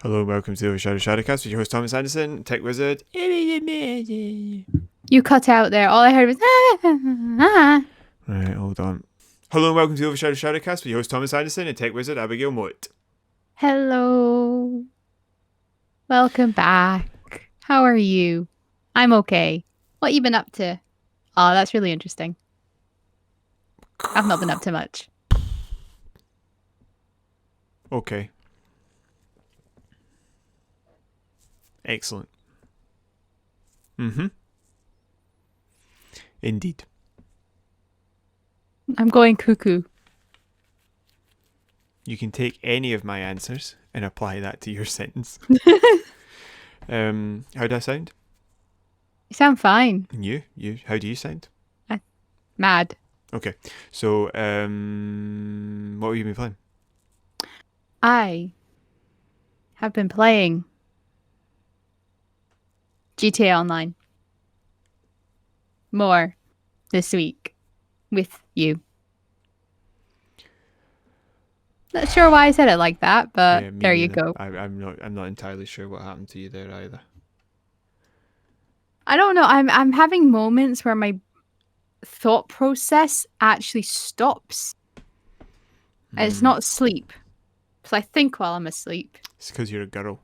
Hello and welcome to the OverShadow ShadowCast with your host Thomas Anderson, Tech Wizard. You cut out there. All I heard was Right, hold on. Hello and welcome to the OverShadow ShadowCast with your host Thomas Anderson and Tech Wizard Abigail Moat. Hello. Welcome back. How are you? I'm okay. What you been up to? Oh, that's really interesting. I've not been up to much. Okay. Excellent. Indeed. I'm going cuckoo. You can take any of my answers and apply that to your sentence. How'd I sound? You sound fine. And you? How do you sound? Mad. Okay. So, what have you been playing? I have been playing GTA Online more this week with you. Not sure why I said it like that, but there you go. I'm not entirely sure what happened to you there either. I don't know. I'm having moments where my thought process actually stops. And it's not sleep. Because I think while I'm asleep. It's because you're a girl.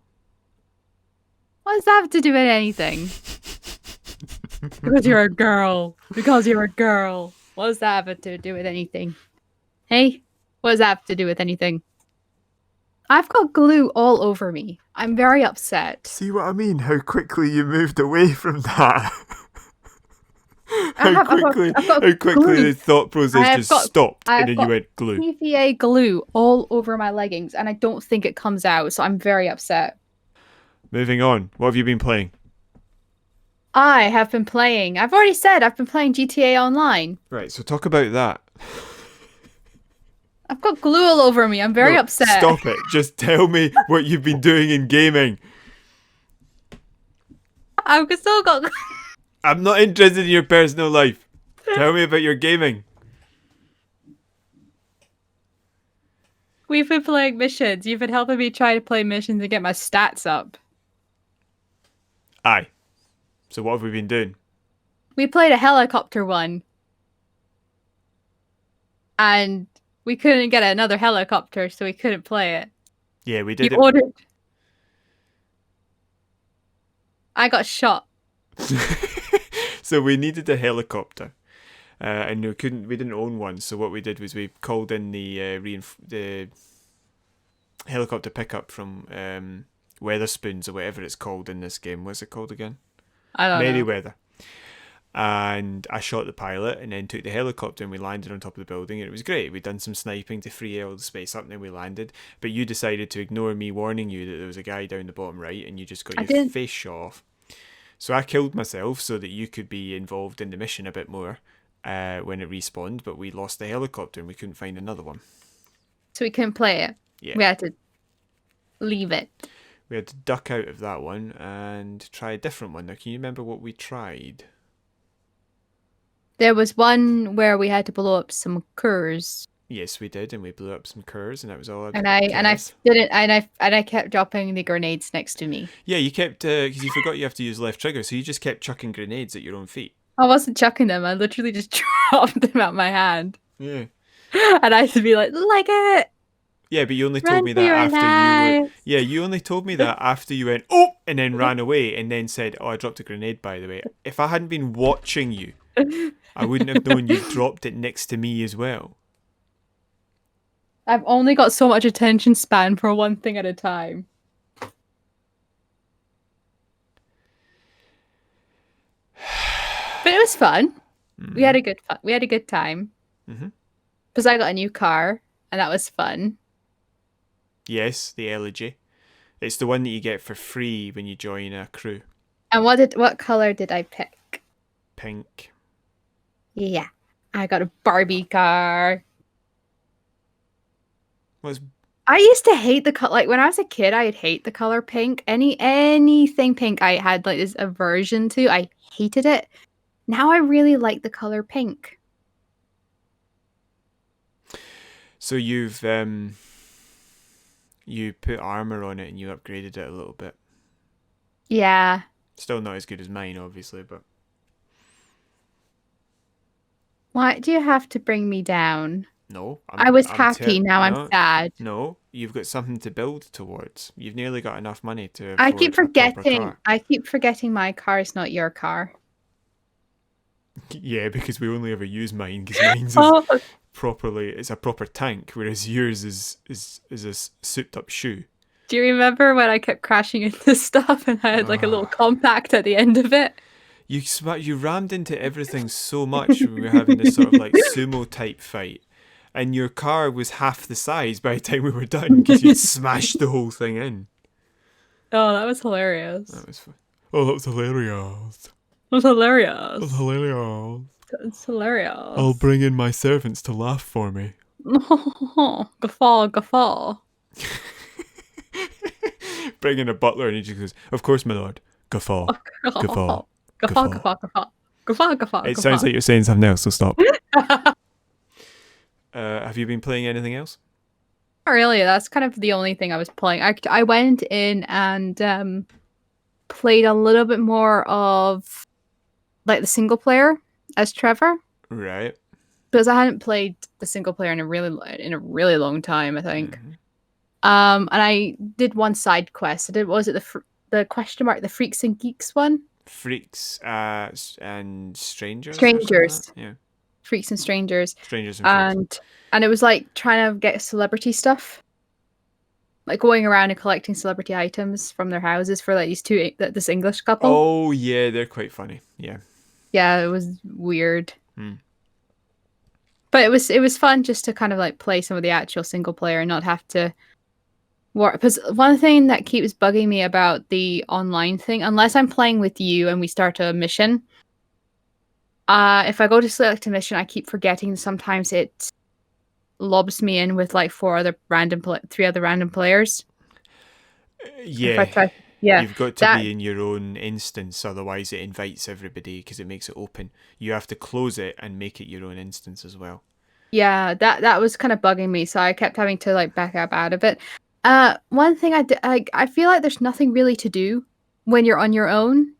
What does that have to do with anything? Because you're a girl. Because you're a girl. What does that have to do with anything? Hey? What does that have to do with anything? I've got glue all over me. I'm very upset. See what I mean? How quickly you moved away from that. How quickly the thought process just stopped and then you went glue. PVA glue all over my leggings and I don't think it comes out, so I'm very upset. Moving on. What have you been playing? I have been playing. I've already said I've been playing GTA Online. Right, so talk about that. I've got glue all over me. I'm very upset. Stop it. Just tell me what you've been doing in gaming. I've still got... I'm not interested in your personal life. Tell me about your gaming. We've been playing missions. You've been helping me try to play missions and get my stats up. Aye. So what have we been doing? We played a helicopter one. And we couldn't get another helicopter, so we couldn't play it. Yeah, we did You ordered... I got shot. So we needed a helicopter. And we didn't own one, so what we did was we called in the helicopter pickup from Weatherspoons or whatever it's called in this game. What's it called again? I don't know. Merryweather. And I shot the pilot and then took the helicopter and we landed on top of the building and it was great. We'd done some sniping to free all the space up and then we landed. But you decided to ignore me warning you that there was a guy down the bottom right and you just got your face shot off. So I killed myself so that you could be involved in the mission a bit more when it respawned, but we lost the helicopter and we couldn't find another one. So we couldn't play it. Yeah. We had to leave it. We had to duck out of that one and try a different one. Now, can you remember what we tried? There was one where we had to blow up some curs. Yes, we did, and we blew up some curs, and that was all. And I kept dropping the grenades next to me. Yeah, you kept because you forgot you have to use left trigger, so you just kept chucking grenades at your own feet. I wasn't chucking them. I literally just dropped them out my hand. Yeah. And I had to be like it. Yeah, but you only told me that after you were... Yeah, you only told me that after you went, oh, and then ran away, and then said, oh, I dropped a grenade, by the way. If I hadn't been watching you, I wouldn't have known you dropped it next to me as well. I've only got so much attention span for one thing at a time. But it was fun. Mm-hmm. We had a good time. Because I got a new car, and that was fun. Yes, the Elegy. It's the one that you get for free when you join a crew. And what color did I pick? Pink. Yeah, I got a Barbie car. I used to hate the color. Like when I was a kid, I'd hate the color pink. Anything pink, I had like this aversion to. I hated it. Now I really like the color pink. So you've You put armor on it and you upgraded it a little bit. Yeah. Still not as good as mine, obviously, but Why do you have to bring me down? no, I was happy, now I'm no, sad. no. You've got something to build towards. You've nearly got enough money to I keep afford a proper forgetting. car. I keep forgetting my car is not your car. Yeah, because we only ever use mine, because mine's is Oh, properly, it's a proper tank, whereas yours is a souped up shoe. do you remember when I kept crashing into stuff and I had like a little compact at the end of it? You rammed into everything so much when we were having this sort of like sumo type fight, and your car was half the size by the time we were done because you'd smashed the whole thing in. Oh, that was hilarious. That was fun. Oh, that was hilarious. It was hilarious. That was hilarious. It's hilarious. I'll bring in my servants to laugh for me. Guffaw, guffaw. Bring in a butler and he just goes, "Of course, my lord." Guffaw. Guffaw. Guffaw, guffaw, guffaw. Guffaw, guffaw, It sounds like you're saying something else, so stop. Have you been playing anything else? Not really. That's kind of the only thing I was playing. I went in and played a little bit more of like the single player as Trevor, Right. because I hadn't played the single player in a really long time, I think. Mhm. And I did one side quest. I did, was it the question mark, the Freaks and Geeks one? Freaks and strangers. Strangers. Yeah. Freaks and Strangers. Strangers and freaks. And it was like trying to get celebrity stuff. Like going around and collecting celebrity items from their houses for like this English couple. Oh yeah, they're quite funny. Yeah. Yeah, it was weird. Hmm. But it was fun just to kind of like play some of the actual single player and not have to work. Because one thing that keeps bugging me about the online thing, unless I'm playing with you and we start a mission, if I go to select a mission, I keep forgetting sometimes it lobs me in with like three other random players. Yeah. If I try, yeah, You've got to be in your own instance, otherwise it invites everybody because it makes it open. You have to close it and make it your own instance as well. Yeah, that was kind of bugging me, so I kept having to like back up out of it. One thing I feel like there's nothing really to do when you're on your own.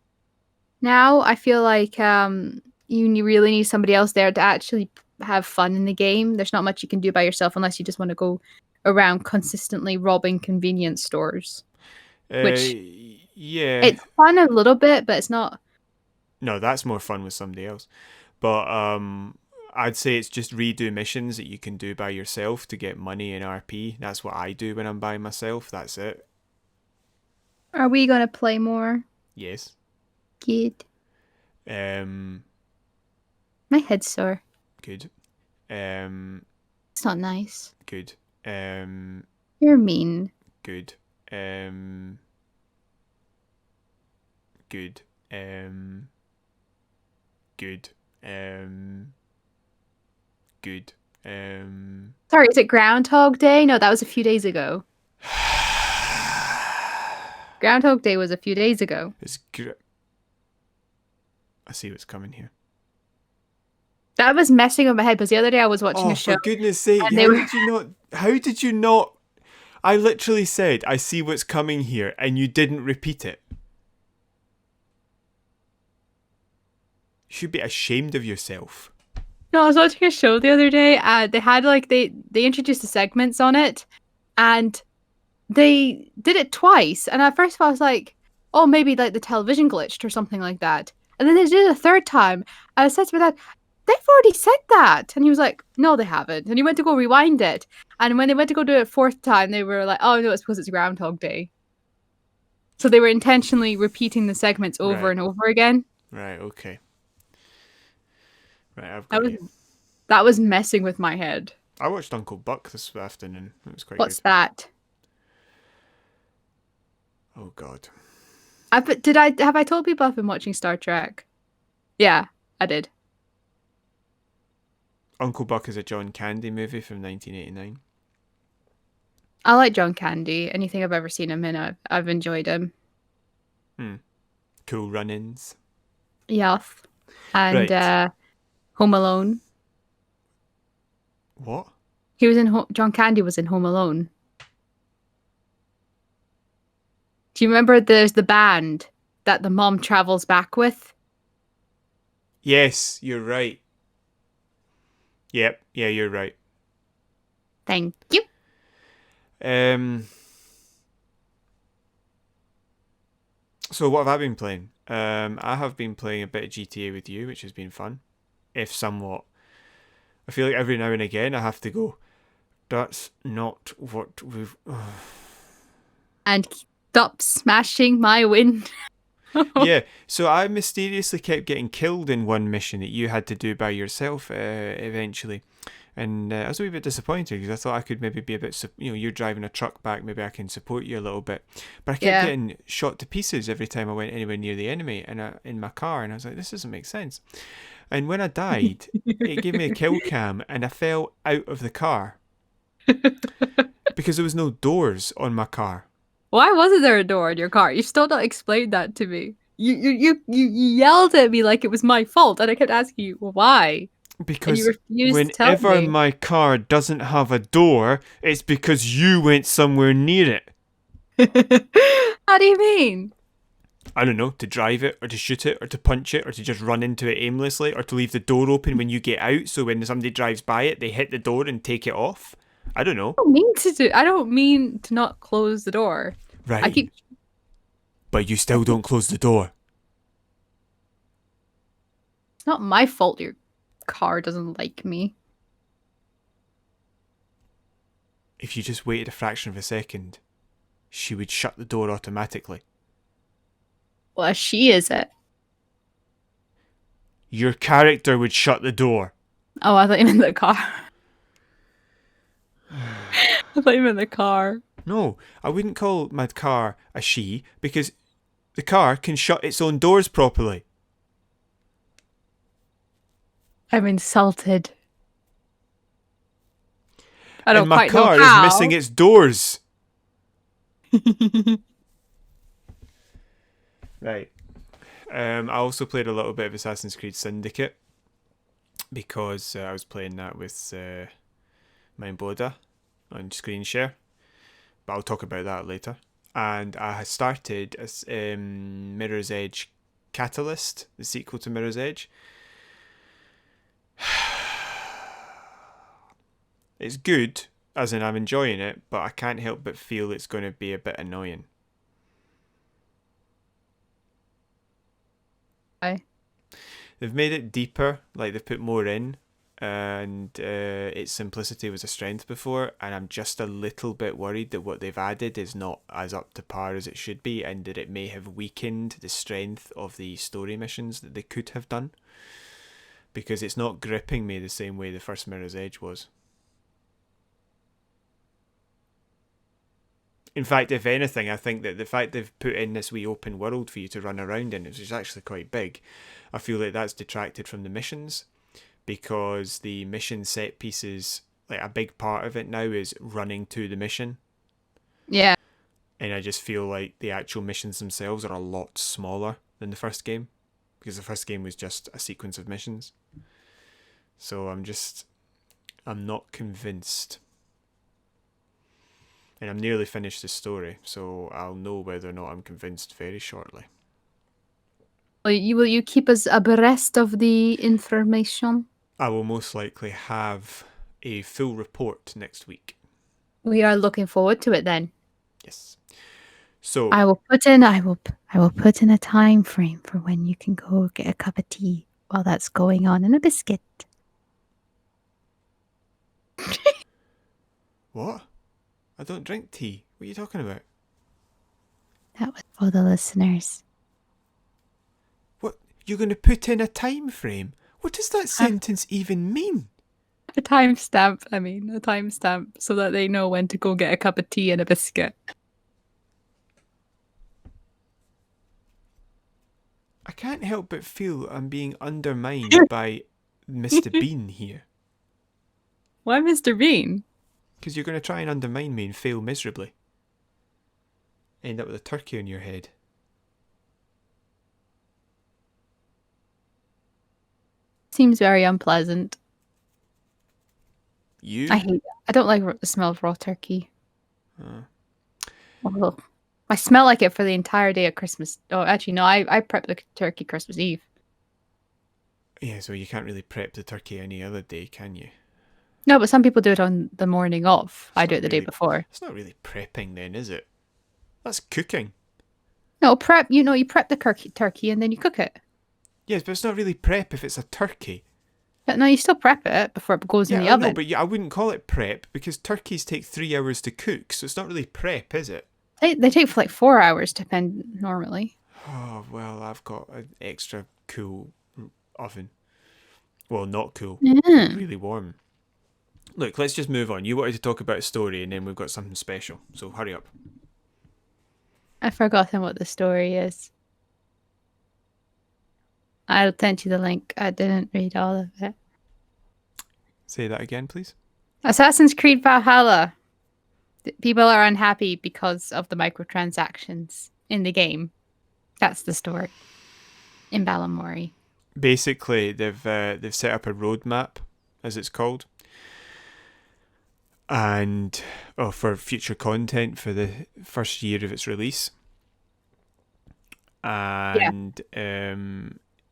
Now I feel like you really need somebody else there to actually have fun in the game. There's not much you can do by yourself unless you just want to go around consistently robbing convenience stores. Which yeah, it's fun a little bit, but it's not. No, that's more fun with somebody else. But I'd say it's just redo missions that you can do by yourself to get money and RP. That's what I do when I'm by myself. That's it. Are we gonna play more? Yes. Good. My head's sore. Good. It's not nice. Good. You're mean. Good. Good. Good. Good. Sorry, is it Groundhog Day? No, that was a few days ago. Groundhog Day was a few days ago. I see what's coming here. That was messing with my head because the other day I was watching a show. For goodness sake, how did you not? I literally said, I see what's coming here, and you didn't repeat it. You should be ashamed of yourself. No, I was watching a show the other day. They had like they introduced the segments on it, and they did it twice. And at first I was like, oh, maybe like the television glitched or something like that. And then they did it a third time. I said to my dad, they've already said that. And he was like, no, they haven't. And he went to go rewind it. And when they went to go do it a fourth time, they were like, oh, no, it's because it's Groundhog Day. So they were intentionally repeating the segments over and over again. Right, okay. Right, I've got you. That was messing with my head. I watched Uncle Buck this afternoon. It was quite What's good. that? Oh, God. Have I told people I've been watching Star Trek? Yeah, I did. Uncle Buck is a John Candy movie from 1989. I like John Candy. Anything I've ever seen him in, I've enjoyed him. Cool run-ins. Yes. And Right. Home Alone. What? He was in John Candy was in Home Alone. Do you remember there's the band that the mom travels back with? Yes, you're right. Yep, yeah, you're right. Thank you. So what have I been playing? I have been playing a bit of GTA with you, which has been fun, if somewhat. I feel like every now and again I have to go, that's not what we've... And stop smashing my window. Yeah, so I mysteriously kept getting killed in one mission that you had to do by yourself eventually. And I was a wee bit disappointed because I thought I could maybe be a bit, you're driving a truck back, maybe I can support you a little bit. But I kept getting shot to pieces every time I went anywhere near the enemy in my car, and I was like, this doesn't make sense. And when I died, it gave me a kill cam, and I fell out of the car because there was no doors on my car. Why wasn't there a door in your car? You still not explained that to me. You yelled at me like it was my fault, and I kept asking you why. Because to tell whenever me. my car doesn't have a door, it's because you went somewhere near it. How do you mean? I don't know, to drive it, or to shoot it, or to punch it, or to just run into it aimlessly, or to leave the door open when you get out, so when somebody drives by it, they hit the door and take it off. I don't know. I don't mean to not close the door. Right. But you still don't close the door. It's not my fault your car doesn't like me. If you just waited a fraction of a second, she would shut the door automatically. Well, she is it. Your character would shut the door. Oh, I thought you meant the car. I thought you meant the car. No, I wouldn't call my car a she, because the car can shut its own doors properly. I'm insulted. I don't and my quite know car how. is missing its doors. Right. I also played a little bit of Assassin's Creed Syndicate because I was playing that with my Boda on screen share. But I'll talk about that later. And I started Mirror's Edge Catalyst, the sequel to Mirror's Edge. It's good, as in I'm enjoying it, but I can't help but feel it's going to be a bit annoying. Why? They've made it deeper, like they've put more in, and its simplicity was a strength before, and I'm just a little bit worried that what they've added is not as up to par as it should be, and that it may have weakened the strength of the story missions that they could have done, because it's not gripping me the same way the first Mirror's Edge was. In fact, if anything, I think that the fact they've put in this wee open world for you to run around in, which is actually quite big, I feel like that's detracted from the missions, because the mission set pieces, like a big part of it now is running to the mission. Yeah. And I just feel like the actual missions themselves are a lot smaller than the first game, because the first game was just a sequence of missions. So I'm not convinced. And I'm nearly finished the story, so I'll know whether or not I'm convinced very shortly. Will you keep us abreast of the information? I will most likely have a full report next week. We are looking forward to it then. Yes. So I will put in a time frame for when you can go get a cup of tea while that's going on and a biscuit. What? I don't drink tea. What are you talking about? That was for the listeners. What? You're going to put in a time frame? What does that sentence even mean? A timestamp, so that they know when to go get a cup of tea and a biscuit. I can't help but feel I'm being undermined by Mr. Bean here. Why Mr. Bean? Because you're going to try and undermine me and fail miserably. End up with a turkey on your head. Seems very unpleasant. You? I don't like the smell of raw turkey. Oh. I smell like it for the entire day of Christmas. Oh, actually, no, I prep the turkey Christmas Eve. Yeah, so you can't really prep the turkey any other day, can you? No, but some people do it on the morning of. I It's do not it the day really. before. It's not really prepping, then, is it? That's cooking. No, prep, you prep the turkey and then you cook it. Yes, but it's not really prep if it's a turkey. But no, you still prep it before it goes in Yeah, the I know, oven. but I wouldn't call it prep because turkeys take 3 hours to cook, so it's not really prep, is it? They take for like 4 hours to pen normally. Oh, well, I've got an extra cool oven. Well, not cool. Yeah. Really warm. Look, let's just move on. You wanted to talk about a story and then we've got something special, so hurry up. I've forgotten what the story is. I'll send you the link. I didn't read all of it. Say that again, please. Assassin's Creed Valhalla. People are unhappy because of the microtransactions in the game. That's the story. In Balamori. Basically, they've set up a roadmap, as it's called, and for future content for the first year of its release, and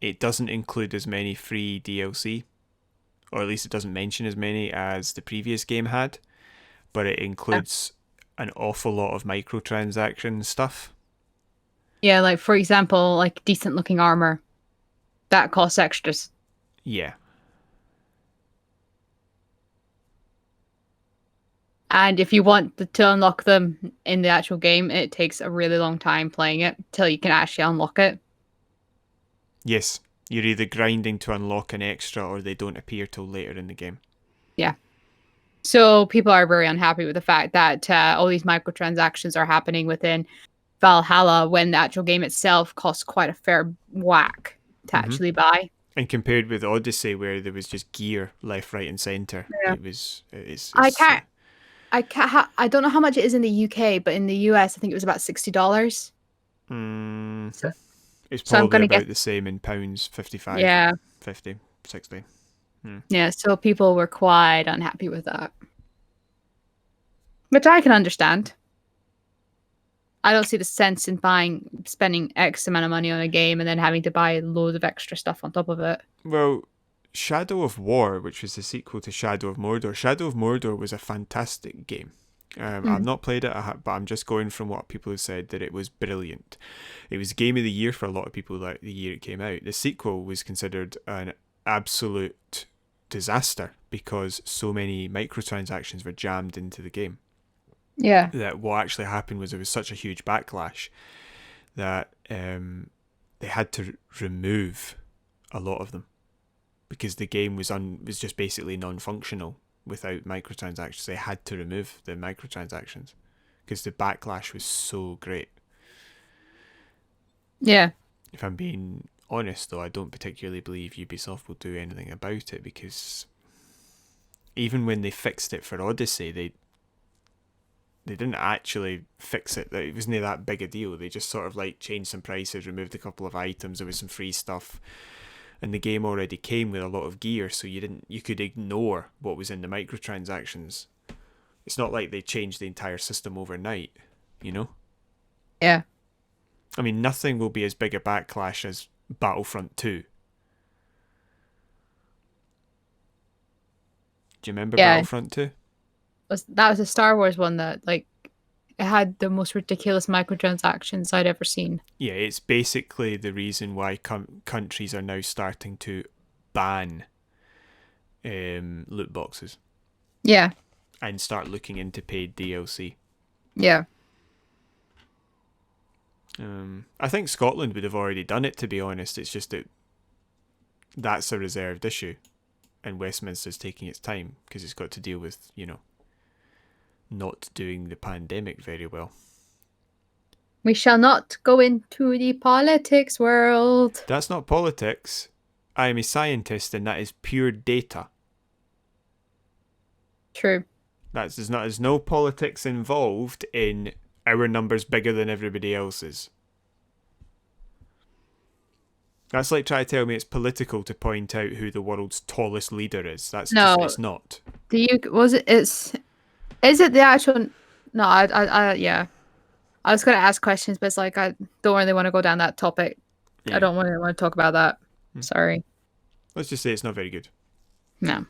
it doesn't include as many free DLC, or at least it doesn't mention as many as the previous game had, but it includes an awful lot of microtransaction stuff. Yeah, like for example, like decent looking armor. That costs extras. Yeah. And if you want to unlock them in the actual game, it takes a really long time playing it till you can actually unlock it. Yes. You're either grinding to unlock an extra or they don't appear till later in the game. Yeah. So people are very unhappy with the fact that all these microtransactions are happening within Valhalla when the actual game itself costs quite a fair whack to actually buy. And compared with Odyssey, where there was just gear left, right, and centre, it's I don't know how much it is in the UK, but in the US, I think it was about $60. It's So I'm probably gonna about the same in pounds, 55, Yeah. 50, 60. Yeah, so people were quite unhappy with that. Which I can understand. I don't see the sense in spending X amount of money on a game and then having to buy loads of extra stuff on top of it. Well, Shadow of War, which was the sequel to Shadow of Mordor was a fantastic game. I've not played it, but I'm just going from what people have said that it was brilliant. It was Game of the Year for a lot of people the year it came out. The sequel was considered an absolute disaster because so many microtransactions were jammed into the game. Yeah. That what actually happened was there was such a huge backlash that they had to remove a lot of them because the game was just basically non-functional without microtransactions. They had to remove the microtransactions because the backlash was so great. Yeah. If I'm being honest, though, I don't particularly believe Ubisoft will do anything about it because even when they fixed it for Odyssey, they didn't actually fix it. It wasn't that big a deal. They just sort of like changed some prices, removed a couple of items. There was some free stuff, and the game already came with a lot of gear, so you could ignore what was in the microtransactions. It's not like they changed the entire system overnight, you know? Yeah. I mean, nothing will be as big a backlash as Battlefront 2. Do you remember Battlefront 2? That was a Star Wars one that like it had the most ridiculous microtransactions I'd ever seen. Yeah, it's basically the reason why countries are now starting to ban loot boxes. Yeah. And start looking into paid DLC. Yeah. I think Scotland would have already done it, to be honest. It's just that that's a reserved issue. And Westminster's taking its time because it's got to deal with, not doing the pandemic very well. We shall not go into the politics world. That's not politics. I am a scientist and that is pure data. True. There's no politics involved in our numbers bigger than everybody else's. That's like trying to tell me it's political to point out who the world's tallest leader is. It's not. Is it the actual? No, yeah. I was going to ask questions, but it's like I don't really want to go down that topic. Yeah. I don't really want to talk about that. Sorry. Let's just say it's not very good. No.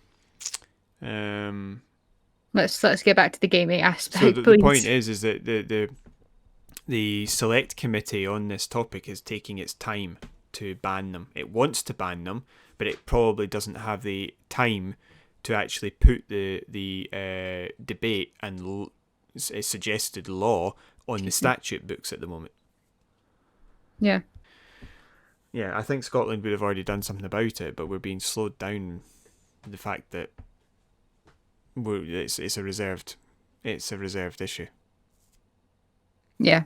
Um. Let's get back to the gaming aspect. So the please. point is that the select committee on this topic is taking its time to ban them. It wants to ban them, but it probably doesn't have the time to actually put the debate and suggested law on the statute books at the moment. Yeah. Yeah, I think Scotland would have already done something about it, but we're being slowed down. The fact that it's a reserved issue. Yeah.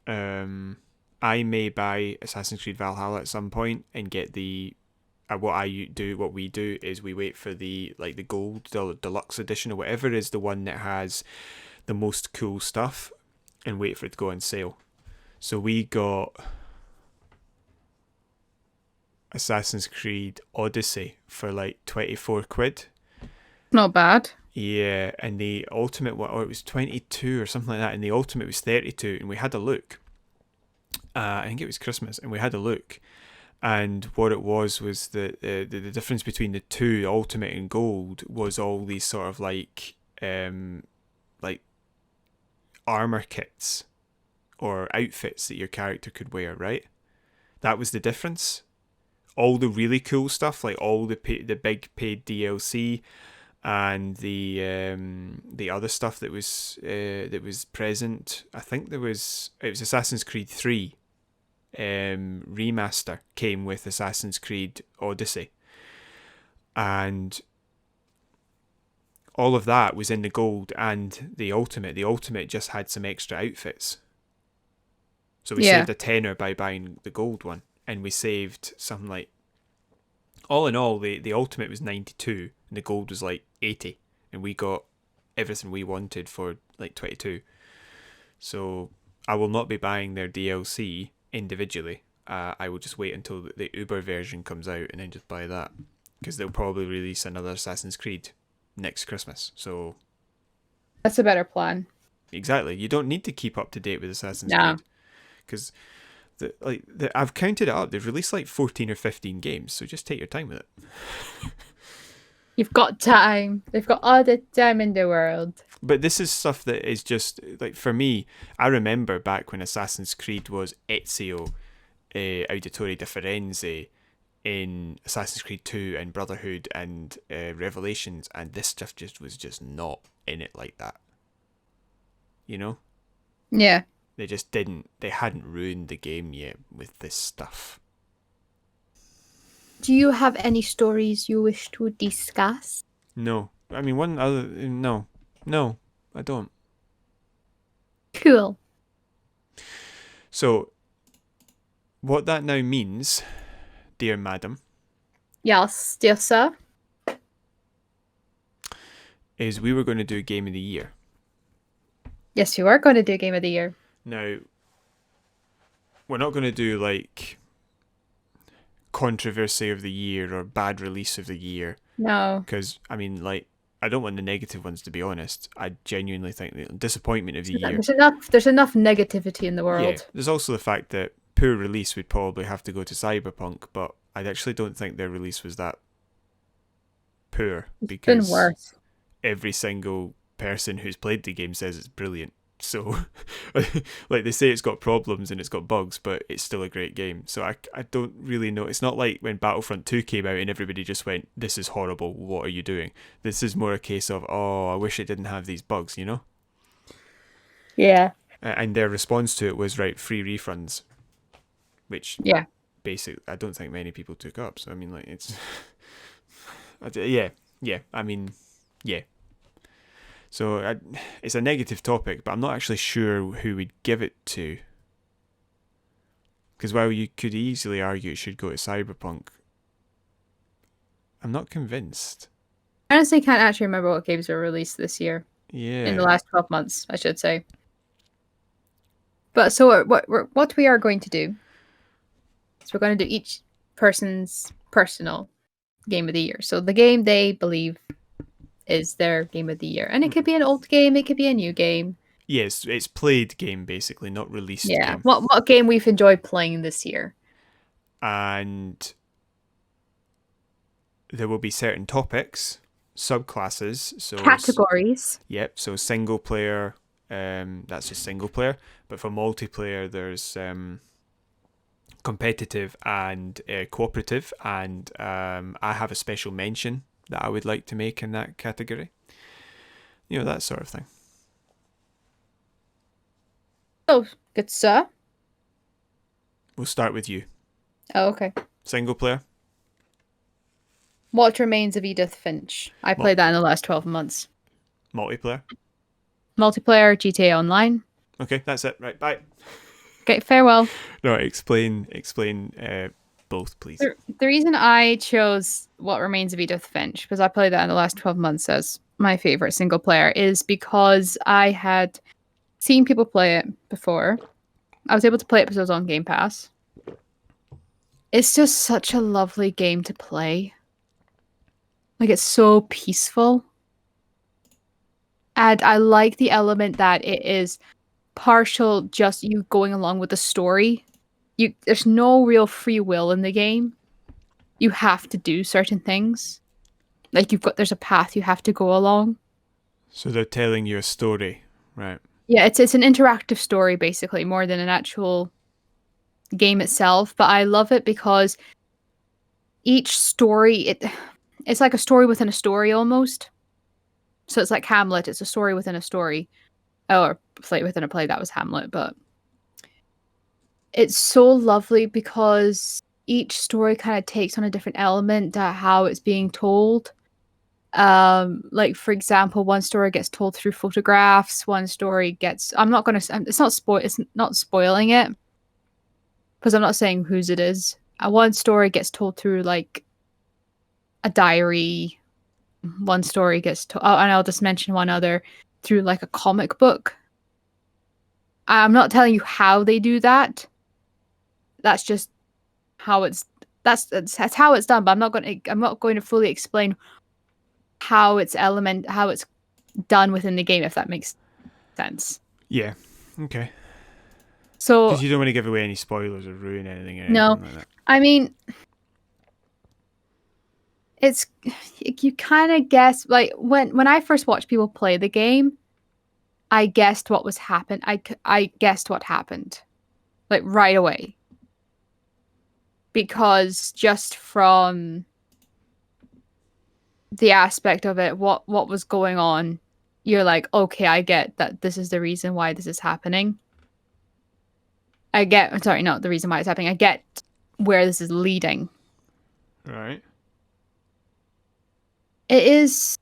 I may buy Assassin's Creed Valhalla at some point and get what we do is we wait for the gold deluxe edition or whatever is the one that has the most cool stuff and wait for it to go on sale. So we got Assassin's Creed Odyssey for like 24 quid. Not bad. Yeah, and the ultimate one, or it was 22 or something like that, and the ultimate was 32, and we had a look. I think it was Christmas, and we had a look, and what it was the difference between the two, ultimate and gold, was all these sort of like armor kits or outfits that your character could wear, right? That was the difference. All the really cool stuff, like all the big paid DLC and the other stuff that was present. I think it was Assassin's Creed 3 remaster came with Assassin's Creed Odyssey, and all of that was in the gold and the ultimate. The ultimate just had some extra outfits, so we saved a tenner by buying the gold one, and we saved something like, all in all, the ultimate was 92 and the gold was like 80, and we got everything we wanted for like 22. So I will not be buying their DLC individually. I will just wait until the Uber version comes out and then just buy that, because they'll probably release another Assassin's Creed next Christmas. So that's a better plan. Exactly. You don't need to keep up to date with Assassin's Creed, because I've counted it up. They've released like 14 or 15 games, so just take your time with it. You've got time. They've got all the time in the world. But this is stuff that is just, like, for me, I remember back when Assassin's Creed was Ezio Auditore di Firenze in Assassin's Creed 2 and Brotherhood and Revelations, and this stuff was just not in it like that. You know? Yeah. They hadn't ruined the game yet with this stuff. Do you have any stories you wish to discuss? No. I mean, no, I don't. Cool. So, what that now means, dear madam. Yes, dear sir. Is we were going to do Game of the Year. Yes, you are going to do Game of the Year. Now, we're not going to do like controversy of the year or bad release of the year. No. Because, I mean, like, I don't want the negative ones, to be honest. I genuinely think the disappointment of the year. There's enough negativity in the world. Yeah. There's also the fact that poor release would probably have to go to Cyberpunk, but I actually don't think their release was that poor, because it's been worse. Every single person who's played the game says it's brilliant. So, like, they say it's got problems and it's got bugs, but it's still a great game. So I don't really know. It's not like when Battlefront 2 came out and everybody just went, this is horrible, what are you doing? This is more a case of, oh, I wish it didn't have these bugs, you know? Yeah. And their response to it was, right, free refunds. Which, basically, I don't think many people took up. So, I mean, like, it's... yeah. So it's a negative topic, but I'm not actually sure who we'd give it to. Because while you could easily argue it should go to Cyberpunk, I'm not convinced. I honestly can't actually remember what games were released this year. Yeah. In the last 12 months, I should say. But so what we are going to do is we're going to do each person's personal Game of the Year. So the game they believe is their Game of the Year. And it could be an old game, it could be a new game. Yes, it's played game basically, not released Yeah. game. What game we've enjoyed playing this year? And there will be certain topics, subclasses. So, Categories. yep. So single player, that's just single player. But for multiplayer, there's competitive and cooperative, and I have a special mention that I would like to make in that category. You know, that sort of thing. Oh, good sir. We'll start with you. Oh, okay. Single player. What Remains of Edith Finch? I played that in the last 12 months. Multiplayer. Multiplayer, GTA Online. Okay, that's it. Right, bye. Okay, farewell. No, explain both, please. The reason I chose What Remains of Edith Finch, because I played that in the last 12 months as my favorite single player, is because I had seen people play it before. I was able to play it because it was on Game Pass. It's just such a lovely game to play. Like, it's so peaceful. And I like the element that it is partial just you going along with the story. There's no real free will in the game. You have to do certain things. Like, there's a path you have to go along. So they're telling you a story, right? Yeah, it's an interactive story basically, more than an actual game itself. But I love it because each story, it's like a story within a story almost. So it's like Hamlet, it's a story within a story. Or play within a play, that was Hamlet, but it's so lovely because each story kind of takes on a different element to how it's being told. Like, for example, one story gets told through photographs, one story gets it's not spoiling it because I'm not saying whose it is. One story gets told through like a diary. One story gets told, and I'll just mention one other, through like a comic book. I'm not telling you how they do that. That's just how that's how it's done, but I'm not going to fully explain how it's done within the game, if that makes sense. Yeah. Okay. So Because you don't want to give away any spoilers or ruin anything. Or no, anything like that. I mean, it's you kind of guess, like when I first watched people play the game, I guessed what was happened. I guessed what happened, like right away, because just from the aspect of it, what was going on, you're like, okay, I get that this is the reason why this is happening. Sorry, not the reason why it's happening. I get where this is leading. Right. It is.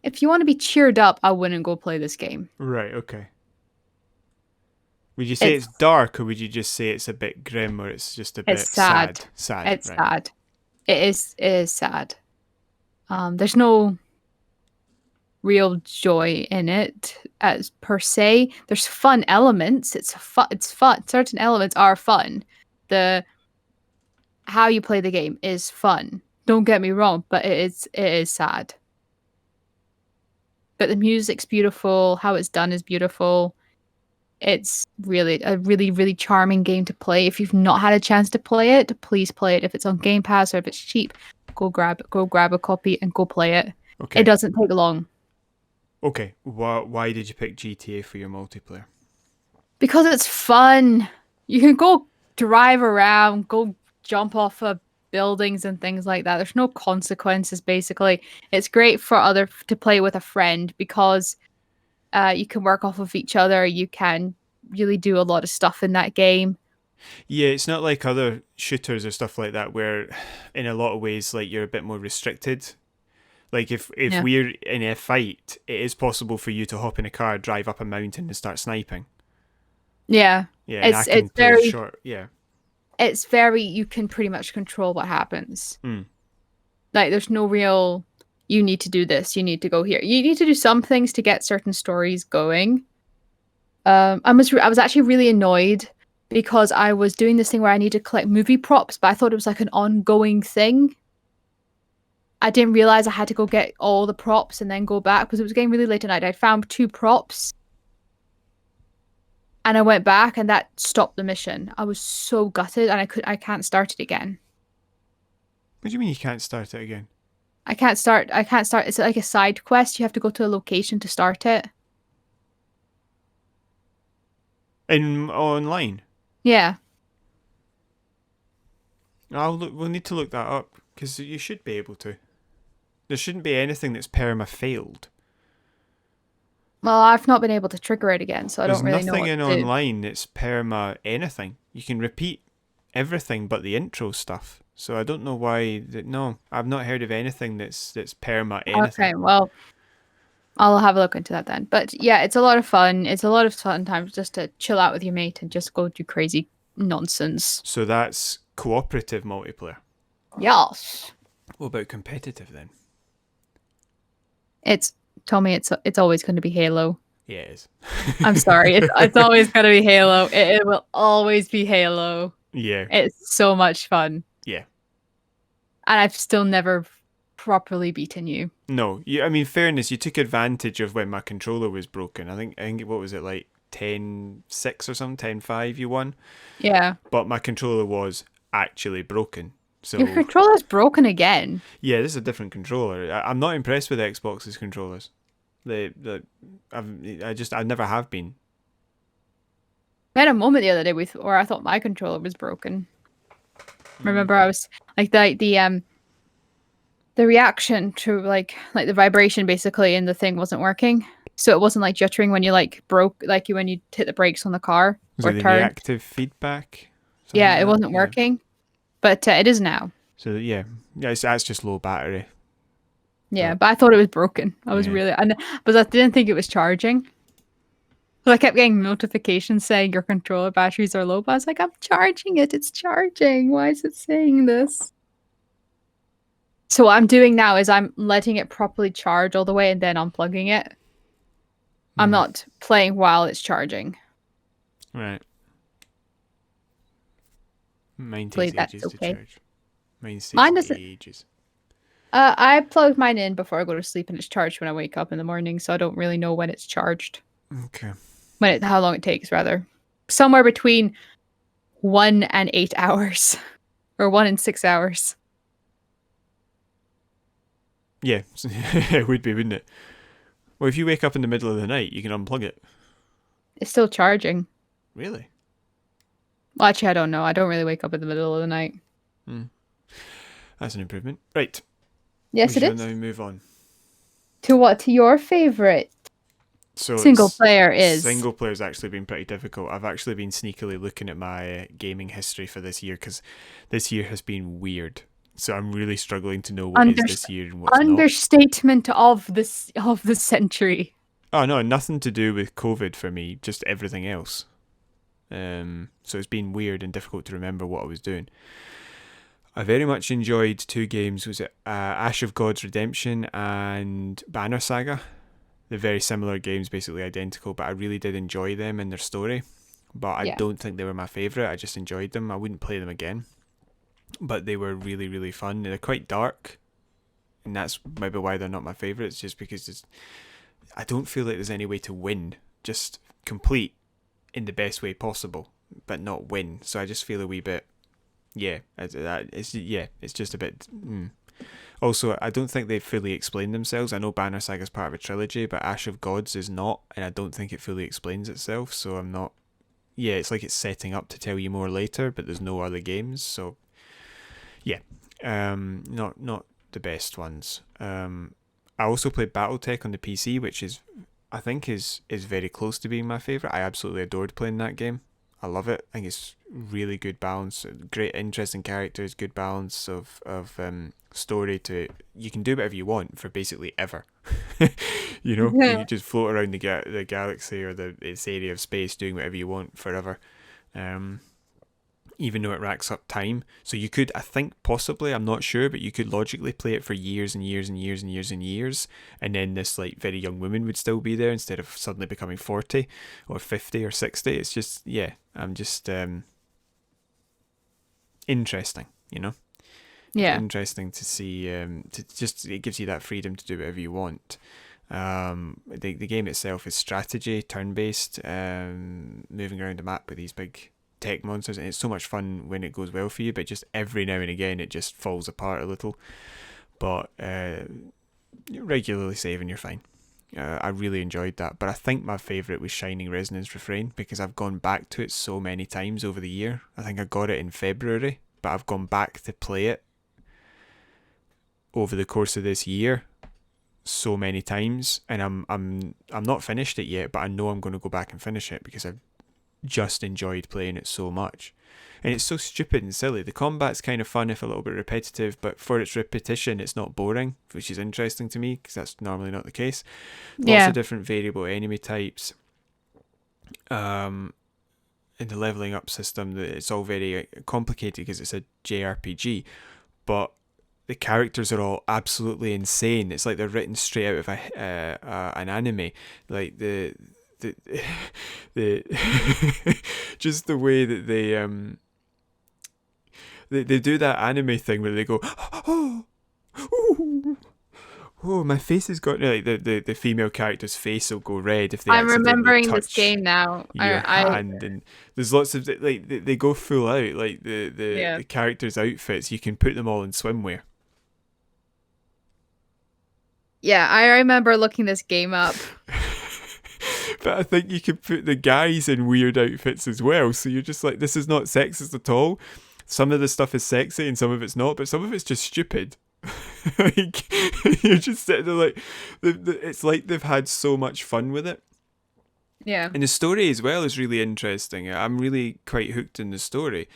If you want to be cheered up, I wouldn't go play this game. Right. Okay. Would you say it's dark, or would you just say it's a bit grim, or it's just a bit sad? Sad. It's right. sad. It is sad. There's no real joy in it as per se. There's fun elements. It's fun. Certain elements are fun. How you play the game is fun. Don't get me wrong, but it is sad. But the music's beautiful. How it's done is beautiful. It's really a really, really charming game to play. If you've not had a chance to play it, please play it. If it's on Game Pass or if it's cheap, go grab a copy and go play it. Okay. It doesn't take long. Okay. Why did you pick GTA for your multiplayer? Because it's fun. You can go drive around, go jump off of buildings and things like that. There's no consequences, basically. It's great to play with a friend because you can work off of each other. You can really do a lot of stuff in that game. Yeah, it's not like other shooters or stuff like that where in a lot of ways like you're a bit more restricted. Like if we're in a fight, it is possible for you to hop in a car, drive up a mountain and start sniping. Yeah. Yeah, it's very short. Yeah. It's very, you can pretty much control what happens. Like there's no real, you need to do this, you need to go here. You need to do some things to get certain stories going. I was actually really annoyed because I was doing this thing where I need to collect movie props, but I thought it was like an ongoing thing. I didn't realize I had to go get all the props and then go back because it was getting really late at night. I found 2 props and I went back and that stopped the mission. I was so gutted and I can't start it again. What do you mean you can't start it again? I can't start. It's like a side quest. You have to go to a location to start it. In online? Yeah. We'll need to look that up because you should be able to. There shouldn't be anything that's perma failed. Well, I've not been able to trigger it again, so I don't really know what to do. There's nothing in online that's perma anything. You can repeat everything but the intro stuff. So I don't know why. No, I've not heard of anything that's perma anything. Okay, well, I'll have a look into that then. But yeah, it's a lot of fun. It's a lot of fun times just to chill out with your mate and just go do crazy nonsense. So that's cooperative multiplayer. Yes. What about competitive then? Tommy, it's always going to be Halo. Yeah, it is. I'm sorry. It's always going to be Halo. It will always be Halo. Yeah. It's so much fun. Yeah. And I've still never properly beaten you. No, I mean, fairness, you took advantage of when my controller was broken. I think what was it, like 10-6 or something, 10-5 you won? Yeah. But my controller was actually broken. So your controller's broken again. Yeah, this is a different controller. I'm not impressed with Xbox's controllers. I never have been. I had a moment the other day where I thought my controller was broken. Remember, I was like the reaction to like the vibration basically in the thing wasn't working, so it wasn't like juttering when you when you hit the brakes on the car or the turn. reactive feedback. Yeah, it wasn't working, but it is now. So yeah, that's just low battery. Yeah, but I thought it was broken. I was but I didn't think it was charging. So I kept getting notifications saying your controller batteries are low, but I was like, I'm charging it. It's charging. Why is it saying this? So what I'm doing now is I'm letting it properly charge all the way and then unplugging it. I'm not playing while it's charging. Right. Mine takes ages to charge. Mine takes ages. I plugged mine in before I go to sleep and it's charged when I wake up in the morning, so I don't really know when it's charged. Okay. How long it takes, rather. Somewhere between 1 and 8 hours. Or 1 and 6 hours. Yeah, it would be, wouldn't it? Well, if you wake up in the middle of the night, you can unplug it. It's still charging. Really? Well, actually, I don't know. I don't really wake up in the middle of the night. That's an improvement. Right. Yes, it is. Now move on. To what? To your favourite single player is? Single player's actually been pretty difficult. I've actually been sneakily looking at my gaming history for this year because this year has been weird. So I'm really struggling to know what is this year and what's understatement of the century. Oh no, nothing to do with COVID for me, just everything else. So it's been weird and difficult to remember what I was doing. I very much enjoyed 2 games. Was it Ash of God's Redemption and Banner Saga? They're very similar games, basically identical, but I really did enjoy them and their story. But I don't think they were my favourite. I just enjoyed them. I wouldn't play them again. But they were really, really fun. They're quite dark, and that's maybe why they're not my favourites, just because I don't feel like there's any way to win. Just complete in the best way possible, but not win. So I just feel a wee bit, it's just a bit... Also, I don't think they fully explain themselves. I know Banner Saga is part of a trilogy, but Ash of Gods is not, and I don't think it fully explains itself, so I'm not... Yeah, it's like it's setting up to tell you more later, but there's no other games, so... Yeah, not the best ones. I also played BattleTech on the PC, which I think is very close to being my favourite. I absolutely adored playing that game. I love it. I think it's really good balance, great interesting characters, good balance of story to... You can do whatever you want for basically ever. You know, you can just float around the galaxy or its area of space doing whatever you want forever. Even though it racks up time. So you could, I think possibly, I'm not sure, but you could logically play it for years and years and years and years and years, and then this like very young woman would still be there instead of suddenly becoming 40 or 50 or 60. It's just, I'm just interesting, you know? Yeah. Interesting to see. It gives you that freedom to do whatever you want. The game itself is strategy, turn-based, moving around the map with these big tech monsters, and it's so much fun when it goes well for you, but just every now and again it just falls apart a little. But regularly saving, you're fine. I really enjoyed that, but I think my favourite was Shining Resonance Refrain, because I've gone back to it so many times over the year. I think I got it in February, but I've gone back to play it over the course of this year so many times, and I'm not finished it yet, but I know I'm going to go back and finish it because I've just enjoyed playing it so much. And it's so stupid and silly. The combat's kind of fun, if a little bit repetitive, but for its repetition it's not boring, which is interesting to me because that's normally not the case. Lots of different variable enemy types, in the leveling up system. It's all very complicated because it's a JRPG, but the characters are all absolutely insane. It's like they're written straight out of an anime. Like the just the way that they do that anime thing where they go, oh, my face has got, like the female character's face will go red if they I'm remembering touch this game now. your hand, and there's lots of, like, they go full out, like the characters' outfits, you can put them all in swimwear. Yeah, I remember looking this game up. But I think you can put the guys in weird outfits as well, so you're just like, this is not sexist at all. Some of the stuff is sexy and some of it's not, but some of it's just stupid. Like, you're just sitting there like, it's like they've had so much fun with it. Yeah. And the story as well is really interesting. I'm really quite hooked in the story.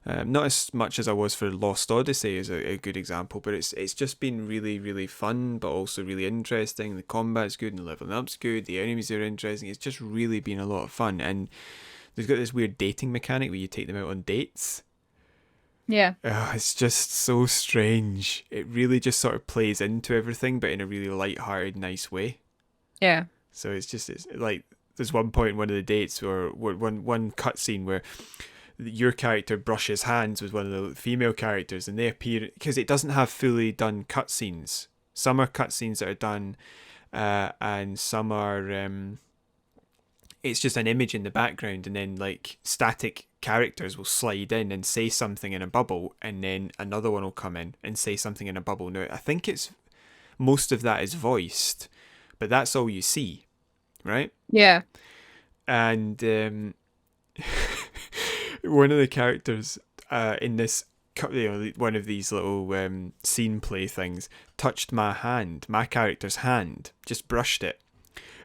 Not as much as I was for Lost Odyssey is a good example, but it's just been really, really fun, but also really interesting. The combat's good and the leveling up's good. The enemies are interesting. It's just really been a lot of fun. And they've got this weird dating mechanic where you take them out on dates. Yeah. It's just so strange. It really just sort of plays into everything, but in a really light-hearted, nice way. Yeah. So it's like, there's one point in one of the dates where one cutscene where your character brushes hands with one of the female characters, and they appear, because it doesn't have fully done cutscenes. Some are cutscenes that are done, and some are it's just an image in the background, and then like static characters will slide in and say something in a bubble, and then another one will come in and say something in a bubble. Now I think it's, most of that is voiced, but that's all you see, right? Yeah. And one of the characters in this, one of these little scene play things, touched my character's hand, just brushed it,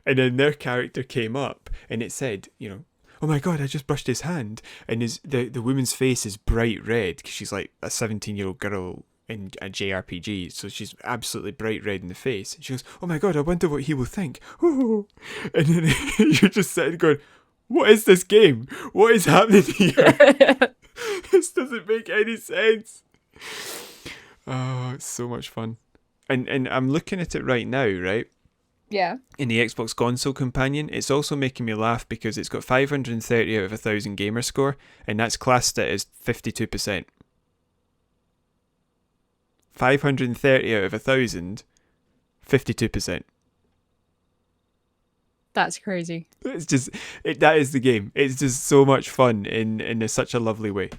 and then their character came up and it said, oh my god, I just brushed his hand, and the woman's face is bright red because she's like a 17-year-old girl in a JRPG, so she's absolutely bright red in the face. She goes, oh my god, I wonder what he will think. Ooh. And then you're just sitting going, what is this game? What is happening here? This doesn't make any sense. Oh, it's so much fun. And I'm looking at it right now, right? Yeah. In the Xbox Console Companion, it's also making me laugh because it's got 530 out of 1,000 gamer score, and that's classed it as 52%. 530 out of 1,000, 52%. That's crazy. It's just, that is the game. It's just so much fun in such a lovely way.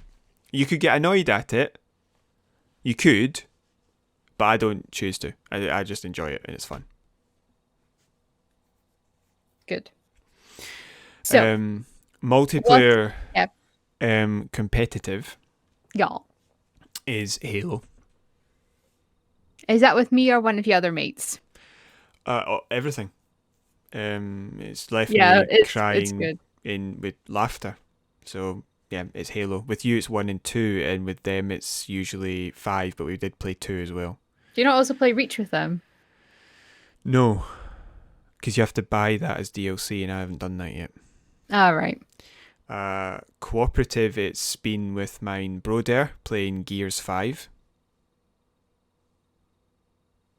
You could get annoyed at it. You could, but I don't choose to. I just enjoy it, and it's fun. Good. So multiplayer, competitive, is Halo. Is that with me or one of the other mates? Everything. It's left me crying with laughter. So yeah, it's Halo. With you, it's 1 and 2, and with them, it's usually 5. But we did play 2 as well. Do you not also play Reach with them? No. Because you have to buy that as DLC, and I haven't done that yet. Right. Cooperative, it's been with mine Broder playing Gears 5.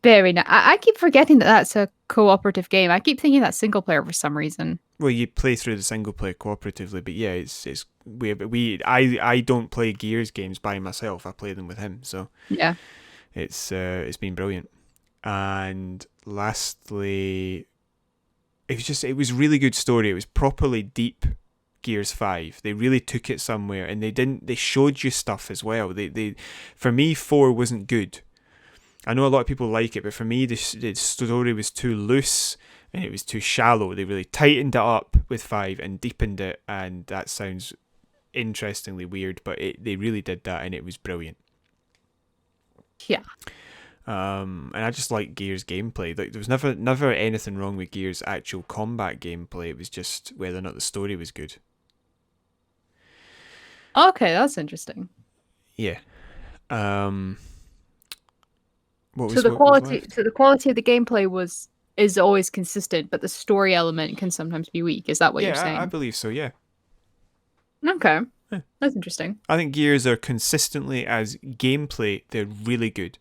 Very nice. I keep forgetting that that's a cooperative game. I keep thinking that's single player for some reason. Well, you play through the single player cooperatively, but yeah, it's weird. But I don't play Gears games by myself. I play them with him, so Yeah. it's been brilliant. And lastly, it was really good story. It was properly deep. Gears 5, they really took it somewhere, and they showed you stuff as well. They for me, 4 wasn't good. I know a lot of people like it, but for me the story was too loose and it was too shallow. They really tightened it up with 5 and deepened it, and that sounds interestingly weird, but they really did that, and it was brilliant. Yeah. And I just like Gears gameplay. Like, there was never anything wrong with Gears actual combat gameplay. It was just whether or not the story was good. Okay, that's interesting. Yeah. The quality of the gameplay is always consistent, but the story element can sometimes be weak. Is that what you're saying? I believe so, yeah. Okay. Yeah. That's interesting. I think Gears are consistently, as gameplay, they're really good.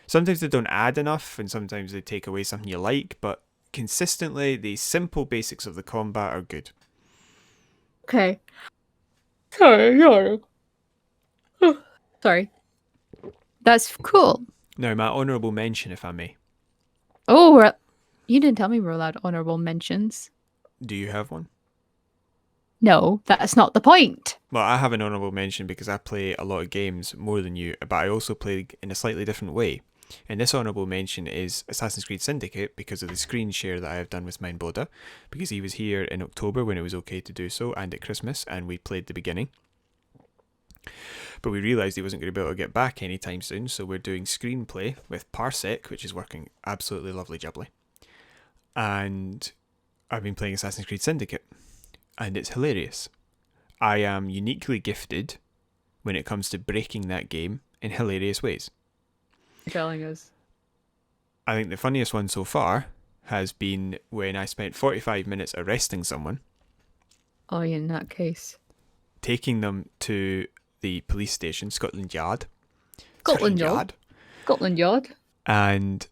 Sometimes they don't add enough, and sometimes they take away something you like, but consistently, the simple basics of the combat are good. Okay. Sorry. Sorry. That's cool. Now, my honourable mention, if I may. Oh, you didn't tell me we're allowed honourable mentions. Do you have one? No, that's not the point. Well, I have an honourable mention because I play a lot of games more than you, but I also play in a slightly different way. And this honourable mention is Assassin's Creed Syndicate, because of the screen share that I have done with Mindboda, because he was here in October when it was okay to do so, and at Christmas, and we played the beginning. But we realised he wasn't going to be able to get back anytime soon, so we're doing screenplay with Parsec, which is working absolutely lovely jubbly. And I've been playing Assassin's Creed Syndicate, and it's hilarious. I am uniquely gifted when it comes to breaking that game in hilarious ways. You're telling us. I think the funniest one so far has been when I spent 45 minutes arresting someone. Oh, yeah, in that case. Taking them to the police station, Scotland Yard. Scotland Yard. And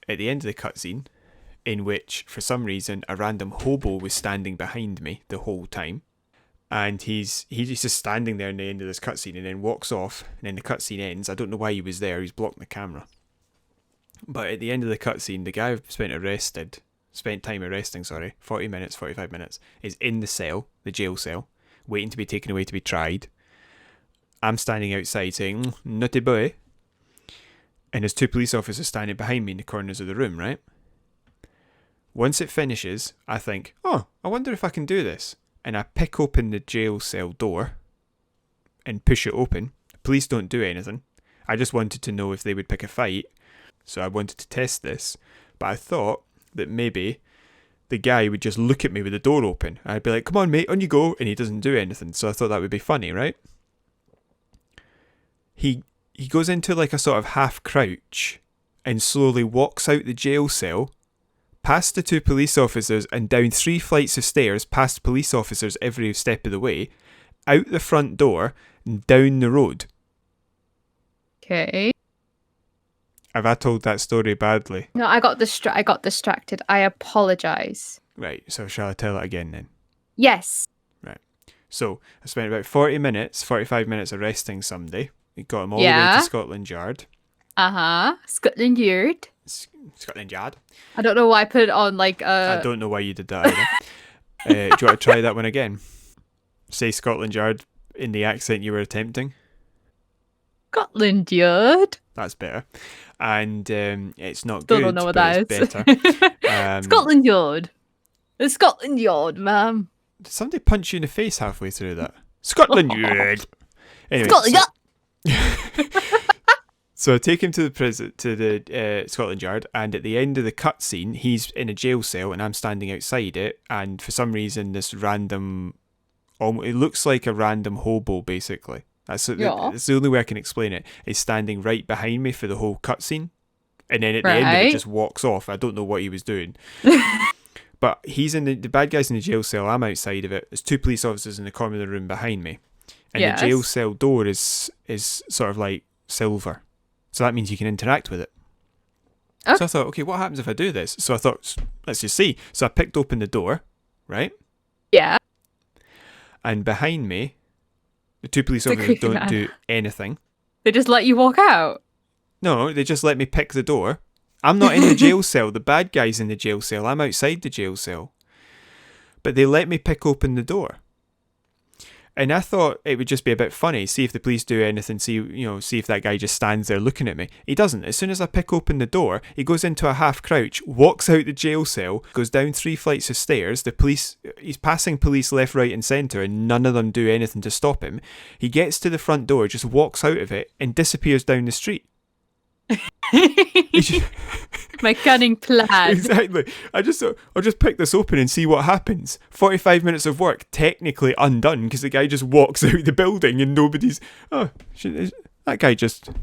at the end of the cutscene, in which, for some reason, a random hobo was standing behind me the whole time. And he's just standing there in the end of this cutscene and then walks off, and then the cutscene ends. I don't know why he was there, he's blocking the camera. But at the end of the cutscene, the guy I've spent time arresting, 45 minutes, is in the cell, the jail cell, waiting to be taken away to be tried. I'm standing outside saying, "Naughty boy." And there's 2 police officers standing behind me in the corners of the room, right? Once it finishes, I think, I wonder if I can do this. And I pick open the jail cell door and push it open. The police don't do anything. I just wanted to know if they would pick a fight. So I wanted to test this. But I thought that maybe the guy would just look at me with the door open. I'd be like, "Come on, mate, on you go." And he doesn't do anything. So I thought that would be funny, right? He goes into like a sort of half crouch and slowly walks out the jail cell, past the 2 police officers and down 3 flights of stairs, past police officers every step of the way, out the front door and down the road. Okay. Have I told that story badly? No, I got distracted. I apologize. Right, so shall I tell it again then? Yes. Right. So I spent about 45 minutes arresting somebody. We got him all the way to Scotland Yard. Scotland Yard. Scotland Yard. I don't know why I put it on like I don't know why you did that either. Do you want to try that one again? Say Scotland Yard in the accent you were attempting. Scotland Yard. That's better. And it's not Still good, don't know what but that it's is. better. Scotland Yard. It's Scotland Yard, ma'am. Did somebody punch you in the face halfway through that? Scotland Yard. Anyway, Scotland Yard. So I take him to the prison, to the Scotland Yard, and at the end of the cutscene, he's in a jail cell, and I'm standing outside it. And for some reason, this random, it looks like a random hobo, basically. That's the only way I can explain it. Is standing right behind me for the whole cutscene, and then at the end of it, just walks off. I don't know what he was doing. But he's in the bad guy's in the jail cell. I'm outside of it. There's 2 police officers in the corner of the room behind me, and the jail cell door is sort of like silver. So that means you can interact with it. Oh. So I thought, okay, what happens if I do this? So I thought, let's just see. So I picked open the door, right? Yeah. And behind me, the two police It's a officers creepy don't man. do anything. They just let you walk out. No, they just let me pick the door. I'm not in the jail cell. The bad guy's in the jail cell. I'm outside the jail cell. But they let me pick open the door. And I thought it would just be a bit funny, see if the police do anything, see if that guy just stands there looking at me. He doesn't. As soon as I pick open the door, he goes into a half crouch, walks out the jail cell, goes down 3 flights of stairs. He's passing police left, right and centre and none of them do anything to stop him. He gets to the front door, just walks out of it and disappears down the street. My cunning plan. Exactly. I'll just pick this open and see what happens. 45 minutes of work technically undone because the guy just walks out the building and nobody's. Oh, that guy just. Are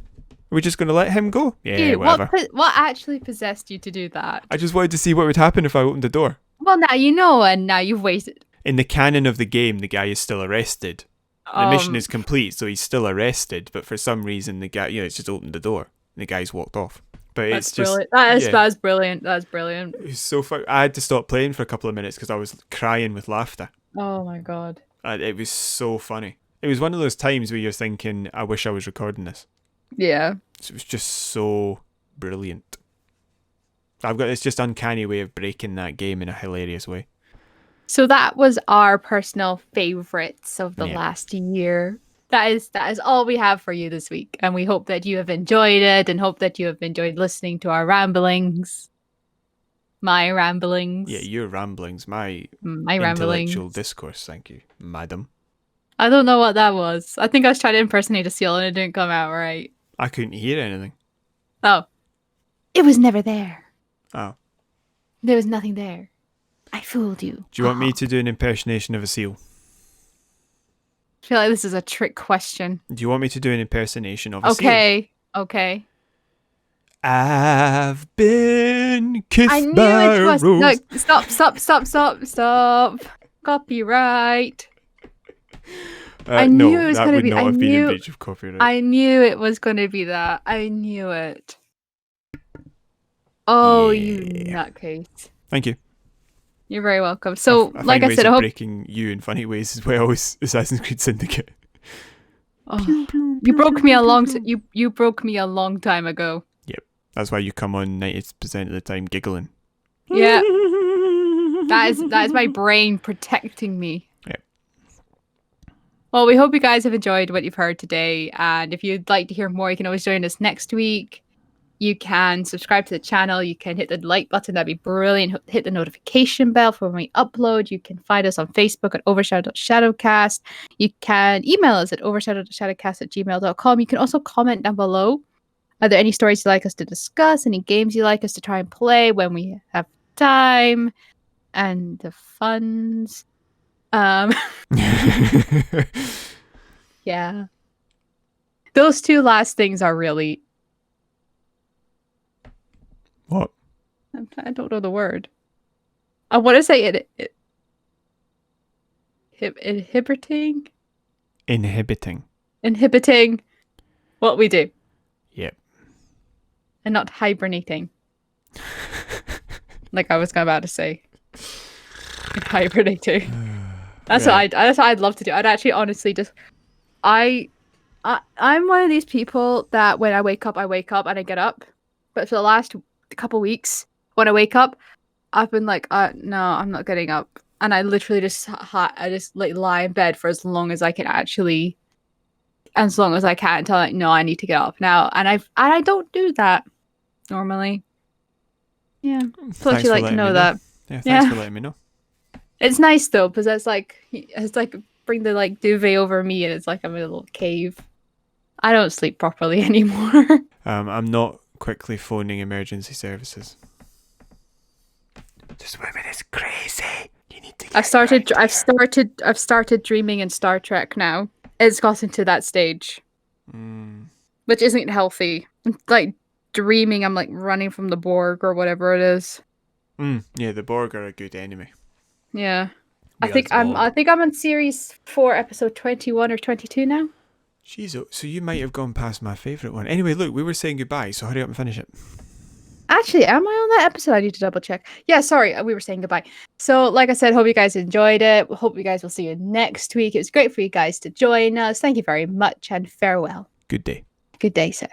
we just going to let him go? Yeah, Dude, whatever. What actually possessed you to do that? I just wanted to see what would happen if I opened the door. Well, now you know, and now you've waited. In the canon of the game, the guy is still arrested. The mission is complete, so he's still arrested. But for some reason, the guy, it's just opened the door. And the guy's walked off. But That's it's just brilliant. That's brilliant. That's brilliant. It was so fun. I had to stop playing for a couple of minutes because I was crying with laughter. Oh my god. It was so funny. It was one of those times where you're thinking, I wish I was recording this. Yeah. It was just so brilliant. I've got this just uncanny way of breaking that game in a hilarious way. So that was our personal favorites of the last year. That is all we have for you this week. And we hope that you have enjoyed it and hope that you have enjoyed listening to our ramblings. My ramblings. Yeah, your ramblings. My ramblings. Intellectual discourse, thank you, madam. I don't know what that was. I think I was trying to impersonate a seal and it didn't come out right. I couldn't hear anything. Oh. It was never there. Oh. There was nothing there. I fooled you. Do you want me to do an impersonation of a seal? I feel like this is a trick question. Do you want me to do an impersonation of a seal? Okay. I've been kissed I knew by it was. a rose. No, stop. Copyright. I No, knew it was that going to would be. not have been in breach of copyright. I knew it was going to be that. I knew it. Oh, you nutcase. Thank you. You're very welcome. So, I like I find said, ways I of hope breaking you in funny ways as well as Assassin's Creed Syndicate. Oh, you broke me a long. You broke me a long time ago. Yep, that's why you come on 90% of the time giggling. Yeah, that is my brain protecting me. Yep. Well, we hope you guys have enjoyed what you've heard today, and if you'd like to hear more, you can always join us next week. You can subscribe to the channel. You can hit the like button. That'd be brilliant. Hit the notification bell for when we upload. You can find us on Facebook at OverShadow.ShadowCast. You can email us at overshadow.shadowcast@gmail.com. You can also comment down below. Are there any stories you'd like us to discuss? Any games you'd like us to try and play when we have time? And the funds. Yeah. Those two last things are really... What? I don't know the word. I want to say inhibiting what we do. Yep. And not hibernating. Like I was about to say. Hibernating. That's what I'd love to do. I'd actually honestly just I'm one of these people that when I wake up and I get up. But for the last couple weeks, when I wake up, I've been like, no, I'm not getting up, and I literally just like lie in bed for as long as I can until like, no, I need to get up now, and I don't do that normally. Yeah, thought you like to know that. Yeah, thanks for letting me know. It's nice though, because it's like bring the like duvet over me, and it's like I'm in a little cave. I don't sleep properly anymore. I'm not quickly phoning emergency services. This woman is crazy. You need to. I've started dreaming in Star Trek now. It's gotten to that stage, which isn't healthy. It's like dreaming I'm like running from the Borg or whatever it is. Yeah, the Borg are a good enemy. Yeah, I think I'm on series 4, episode 21 or 22 now. Jeez, so you might have gone past my favourite one. Anyway, look, we were saying goodbye, so hurry up and finish it. Actually, am I on that episode? I need to double check. Yeah, sorry, we were saying goodbye. So, like I said, hope you guys enjoyed it. Hope you guys will see you next week. It was great for you guys to join us. Thank you very much and farewell. Good day. Good day, sir.